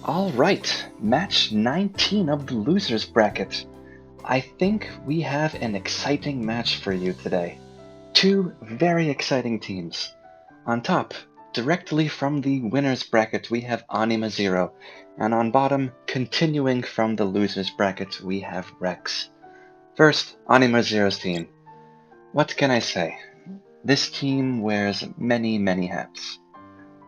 Alright, match 19 of the losers bracket. I think we have an exciting match for you today. Two very exciting teams. On top, directly from the winners bracket, we have Anima 0, and on bottom, continuing from the losers bracket, we have Reks. First, Anima 0's team. What can I say? This team wears many, many hats.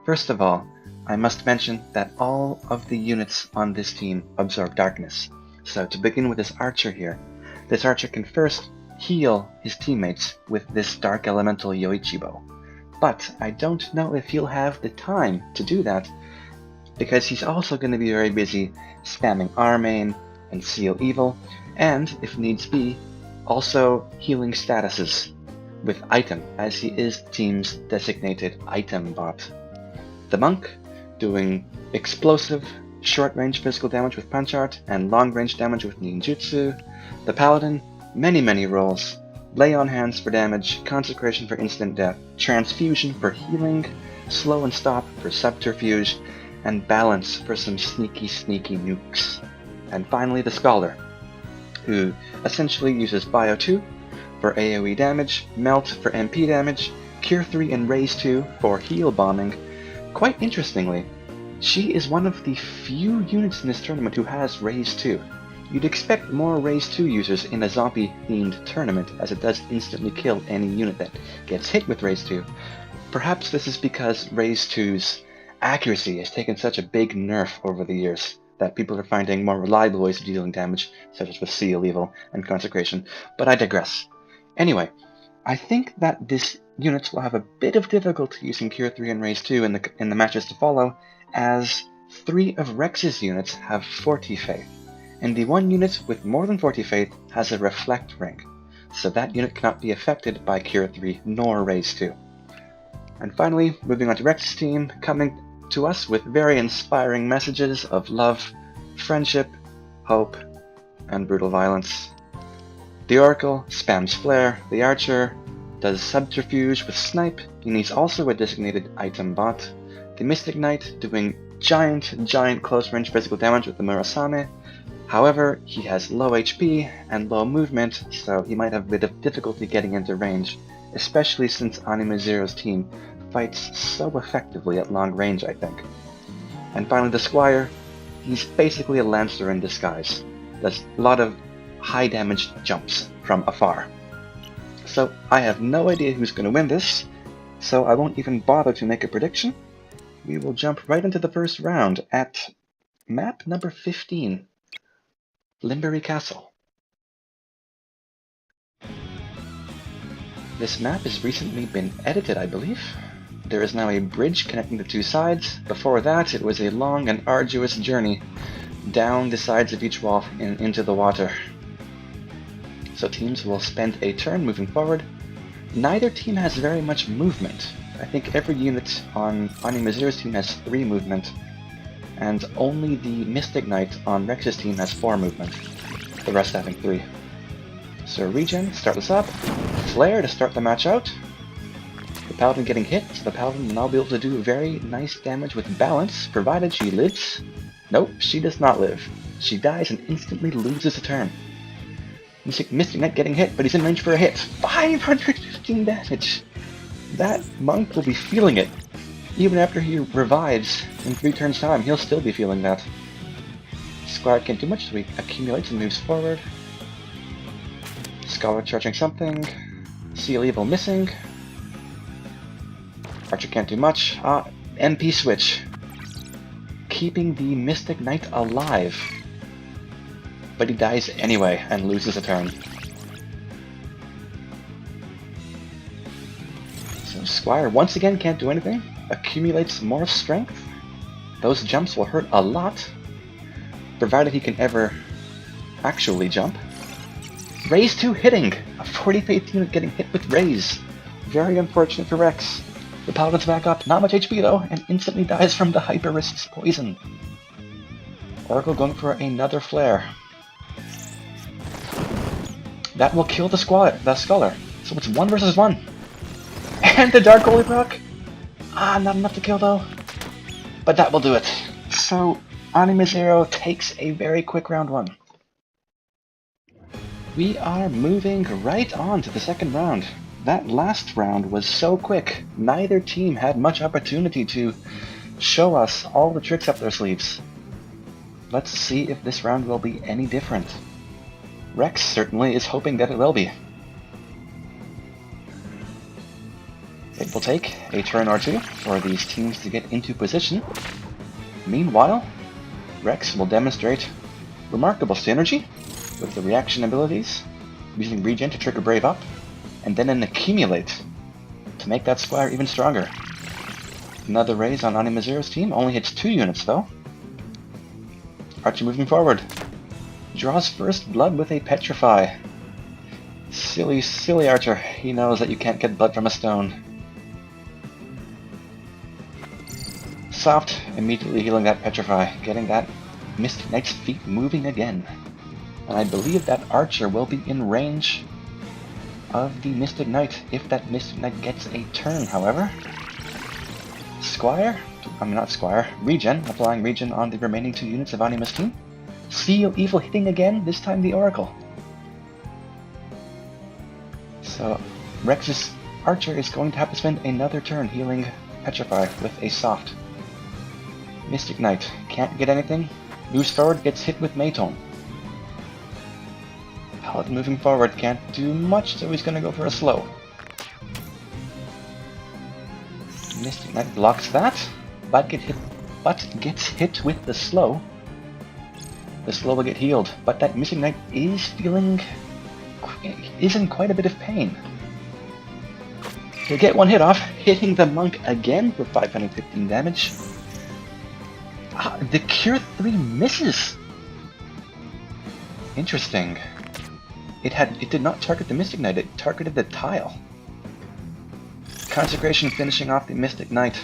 First of all, I must mention that all of the units on this team absorb darkness. So to begin with this archer here, this archer can first heal his teammates with this dark elemental Yoichi bow. But I don't know if he'll have the time to do that, because he's also going to be very busy spamming Armain and Seal Evil, and, if needs be, also healing statuses with item, as he is the team's designated item bot. The monk, doing explosive, short-range physical damage with punch art, and long-range damage with ninjutsu. The paladin, many roles. Lay on hands for damage, consecration for instant death, transfusion for healing, slow and stop for subterfuge, and balance for some sneaky nukes. And finally the scholar, who essentially uses Bio 2 for AoE damage, Melt for MP damage, Cure 3 and Raise 2 for heal bombing. Quite interestingly, she is one of the few units in this tournament who has Raise 2. You'd expect more Raise 2 users in a zombie-themed tournament, as it does instantly kill any unit that gets hit with Raise 2. Perhaps this is because Raise 2's accuracy has taken such a big nerf over the years that people are finding more reliable ways of dealing damage, such as with Seal Evil and Consecration, but I digress. Anyway, I think that this unit will have a bit of difficulty using Cure 3 and Raise 2 in the matches to follow, as 3 of Rex's units have 40 faith, and the one unit with more than 40 faith has a Reflect ring, so that unit cannot be affected by Cure 3 nor Raise 2. And finally, moving on to Rex's team, coming to us with very inspiring messages of love, friendship, hope, and brutal violence. The Oracle spams Flare, the Archer does Subterfuge with Snipe, and he's also a designated item bot. The Mystic Knight doing giant close-range physical damage with the Murasame. However, he has low HP and low movement, so he might have a bit of difficulty getting into range, especially since Anima 0's team fights so effectively at long range, I think. And finally the Squire, he's basically a Lancer in disguise. Does a lot of high damage jumps from afar. So I have no idea who's going to win this, so I won't even bother to make a prediction. We will jump right into the first round at map number 15, Limberry Castle. This map has recently been edited, I believe. There is now a bridge connecting the two sides. Before that, it was a long and arduous journey down the sides of each wall and into the water. So teams will spend a turn moving forward. Neither team has very much movement. I think every unit on Anima 0's team has 3 movement, and only the Mystic Knight on Rex's team has 4 movement, the rest having 3. So regen, start this up. Flare to start the match out. The Paladin getting hit, so the Paladin will now be able to do very nice damage with balance, provided she lives. Nope, she does not live. She dies and instantly loses a turn. Mystic Knight getting hit, but he's in range for a hit. 515 damage! That monk will be feeling it. Even after he revives in 3 turns time, he'll still be feeling that. Squire can't do much, so he accumulates and moves forward. Scholar charging something. Seal Evil missing. Archer can't do much. MP switch. Keeping the Mystic Knight alive. But he dies anyway and loses a turn. So Squire once again can't do anything. Accumulates more strength. Those jumps will hurt a lot, provided he can ever actually jump. Raise 2 hitting! A 40 faith unit getting hit with Raise. Very unfortunate for Reks. The Paladin's back up, not much HP though, and instantly dies from the Hyperist's poison. Oracle going for another Flare. That will kill the Scholar. So it's 1 versus 1. And the Dark Holy Rock! Not enough to kill though. But that will do it. so Anima 0 takes a very quick round 1. We are moving right on to the second round. That last round was so quick, neither team had much opportunity to show us all the tricks up their sleeves. Let's see if this round will be any different. Reks certainly is hoping that it will be. It will take a turn or two for these teams to get into position. Meanwhile, Reks will demonstrate remarkable synergy with the reaction abilities, using regen to trigger Brave Up, and then an Accumulate to make that Squire even stronger. Another raise on Anima 0's team, only hits 2 units though. Archer moving forward. Draws first blood with a Petrify. Silly, silly Archer. He knows that you can't get blood from a stone. Soft, immediately healing that Petrify, getting that Mystic Knight's feet moving again. And I believe that Archer will be in range of the Mystic Knight if that Mystic Knight gets a turn, however. Regen, applying regen on the remaining 2 units of Anima's team. Seal Evil hitting again, this time the Oracle. So, Rex's Archer is going to have to spend another turn healing Petrify with a soft. Mystic Knight can't get anything. Moves forward, gets hit with Maytone. Paladin moving forward, can't do much, so he's gonna go for a slow. Mystic Knight blocks that, but gets hit with the slow. The slow will get healed, but that Mystic Knight is in quite a bit of pain. He'll get one hit off, hitting the monk again for 515 damage. The Cure 3 misses! Interesting. It did not target the Mystic Knight, it targeted the tile. Consecration finishing off the Mystic Knight.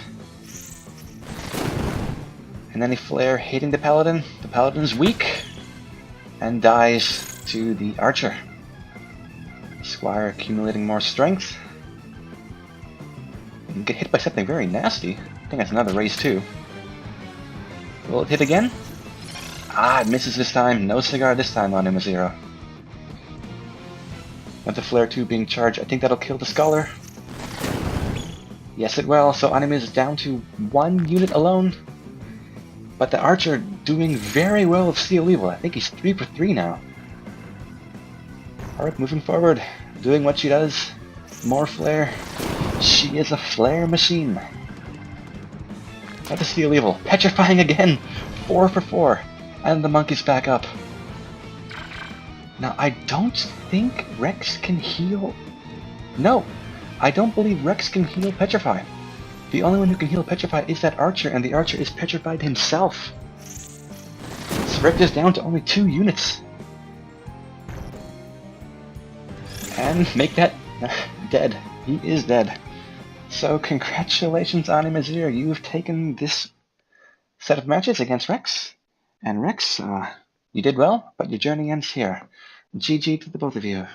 And then a flare hitting the Paladin. The Paladin's weak and dies to the Archer. Squire accumulating more strength. And get hit by something very nasty. I think that's another raise too. Will it hit again? It misses this time. No cigar this time on Anima 0. With the Flare 2 being charged, I think that'll kill the Scholar. Yes, it will. So Anima is down to 1 unit alone. But the Archer doing very well with Seal Evil. I think he's 3 for 3 now. Alright, moving forward. Doing what she does. More Flare. She is a Flare machine. Not the Seal Evil. Petrifying again. 4 for 4. And the monk is back up. Now, I don't think Reks can heal... No! I don't believe Reks can heal Petrify. The only one who can heal Petrify is that Archer, and the Archer is petrified himself. So Reks is down to only 2 units. And make that dead. He is dead. So congratulations, Anima 0. You've taken this set of matches against Reks. And Reks, you did well, but your journey ends here. GG to the both of you.